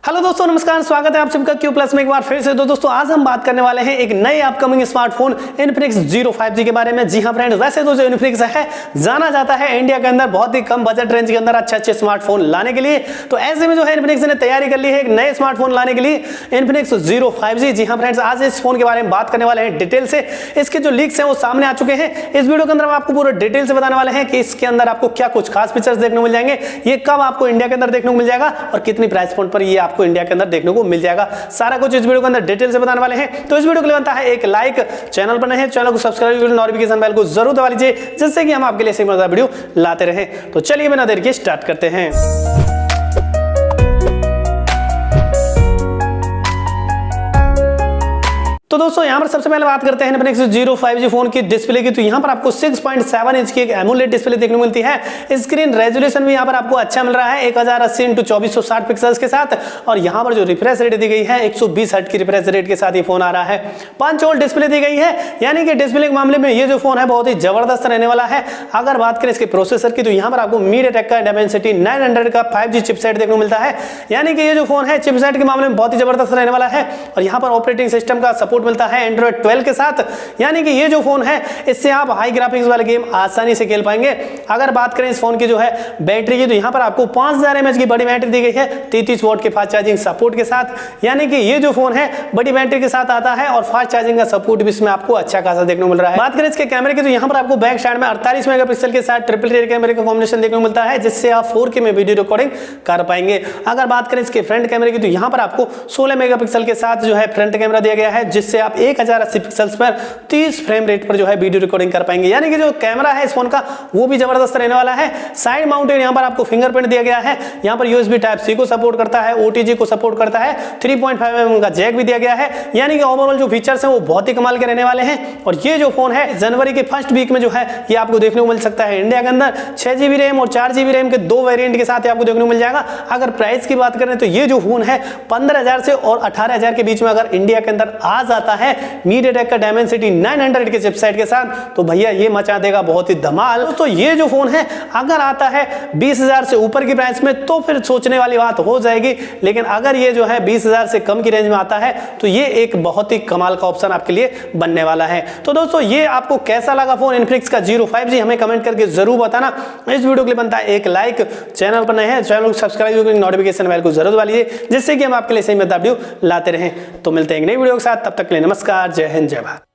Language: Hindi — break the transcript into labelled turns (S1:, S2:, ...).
S1: हेलो दोस्तों, नमस्कार। स्वागत है आप सबका क्यू प्लस में एक बार फिर से। दोस्तों आज हम बात करने वाले हैं एक नए upcoming smartphone Infinix zero 5G के बारे में। जी हां फ्रेंड्स, वैसे तो जो इन्फिनिक्स है जाना जाता है इंडिया के अंदर बहुत ही कम बजट रेंज के अंदर अच्छे स्मार्टफोन लाने के लिए। तो ऐसे में जो है इन्फिनिक्स ने तैयारी कर ली है एक नए स्मार्टफोन लाने के लिए, इन्फिनिक्स जीरो 5G। जी हाँ फ्रेंड्स, आज इस फोन के बारे में बात करने वाले हैं डिटेल से। इसके जो लीक्स हैं वो सामने आ चुके हैं। इस वीडियो के अंदर हम आपको पूरा डिटेल से बताने वाले हैं कि इसके अंदर आपको क्या कुछ खास फीचर्स देखने को मिल जाएंगे, ये कब आपको इंडिया के अंदर देखने को मिल जाएगा और कितनी प्राइस पॉइंट पर ये आपको इंडिया के अंदर देखने को मिल जाएगा। सारा कुछ इस वीडियो के अंदर डिटेल से बताने वाले हैं। तो इस वीडियो के लिए बनता है एक लाइक, चैनल पर नए हैं चैनल को सब्सक्राइब कर नोटिफिकेशन बेल को जरूर दबा लीजिए, जिससे कि हम आपके लिए ऐसे मजेदार वीडियो लाते रहें। तो चलिए बिना देर के स्टार्ट करते हैं। तो दोस्तों यहाँ पर सबसे पहले बात करते हैं इन्फिनिक्स जीरो 5G फोन की डिस्प्ले की। तो यहाँ पर आपको 6.7 इंच की एक एमोलेड डिस्प्ले देखने को मिलती है। स्क्रीन रेजोल्यूशन भी यहाँ पर आपको अच्छा मिल रहा है 1080 × 2460 पिक्सल्स के साथ। और यहाँ पर जो रिफ्रेश रेट दी गई है 120 हर्ट्ज की रिफ्रेश रेट के साथ ये फोन आ रहा है। 5 वोल्ट डिस्प्ले दी गई है, यानी कि डिस्प्ले के मामले में ये जो फोन है बहुत ही जबरदस्त रहने वाला है। अगर बात करें इसके प्रोसेसर की, तो यहाँ पर आपको mediatek का Dimensity 900 का 5G चिपसेट देखने को मिलता है, यानी कि ये जो फोन है चिपसेट के मामले में बहुत ही जबरदस्त रहने वाला है। और यहाँ पर ऑपरेटिंग सिस्टम का सपोर्ट मिलता है एंड्रॉइड 12 के साथ, यानी कि ये जो फोन है इससे आप हाई ग्राफिक्स वाले गेम आसानी से खेल पाएंगे। अगर बात करें इस फोन की जो है बैटरी की, तो यहाँ पर आपको 5000 mAh की बड़ी बैटरी दी गई है 33 वॉट के फास्ट चार्जिंग सपोर्ट के साथ, यानी कि ये जो फोन है बड़ी बैटरी के साथ आता है और फास्ट चार्जिंग का सपोर्ट भी इसमें आपको अच्छा खासा देखने को मिल रहा है। बात करें इसके कैमरे की, तो यहाँ पर आपको बैक साइड में 48 मेगापिक्सल के साथ ट्रिपल रियर कैमरे का कॉम्बिनेशन देखने को मिलता है, जिससे आप 4K में वीडियो रिकॉर्डिंग कर पाएंगे। अगर बात करें इसके फ्रंट कैमरे की, तो यहाँ पर आपको 16 मेगापिक्सल के साथ जो है फ्रंट कैमरा दिया गया है, जिससे आप 1080 पिक्सल्स पर 30 फ्रेम रेट पर जो है वीडियो रिकॉर्डिंग कर पाएंगे, यानी कि जो कैमरा है इस फोन का वो भी जबरदस्त रहने वाला है। साइड माउंटेड यहाँ पर आपको फिंगरप्रिंट दिया गया है। यहाँ पर USB Type-C को सपोर्ट करता है, OTG को सपोर्ट करता है, 3.5 mm का जैक भी दिया गया है, यानी कि ओवरऑल जो फीचर्स हैं वो बहुत ही कमाल के रहने वाले हैं। और ये जो फोन है जनवरी के फर्स्ट वीक में जो है ये आपको देखने को मिल सकता है इंडिया के अंदर। 6GB रैम और 4GB रैम के 2 वेरिएंट के साथ आपको देखने को मिल जाएगा। अगर प्राइस की बात करें तो ये जो फोन है 15,000 से और 18,000 के बीच में अगर इंडिया के अंदर आ जाता है mediatek का Dimensity 900 के चिपसेट के साथ, तो भैया ये मचा देगा बहुत ही धमाल। तो ये जो फोन है अगर आता है 20,000 से ऊपर की प्राइस में तो फिर सोचने वाली बात हो जाएगी, लेकिन अगर ये जो है 20,000 से कम की रेंज में आता है तो ये एक बहुत ही कमाल का ऑप्शन आपके लिए बनने वाला है। तो दोस्तों ये आपको कैसा लगा फोन इन्फिनिक्स का जीरो 5G, हमें कमेंट करके जरूर बताना। इस वीडियो के लिए बनता है एक लाइक, चैनल पर नए हैं चैनल को सब्सक्राइब करके नोटिफिकेशन बेल को जरूर दबा लीजिए, जिससे कि हम आपके लिए सही वीडियो लाते रहें। तो मिलते हैं एक नई वीडियो के साथ, तब तक के लिए नमस्कार, जय हिंद, जय भारत।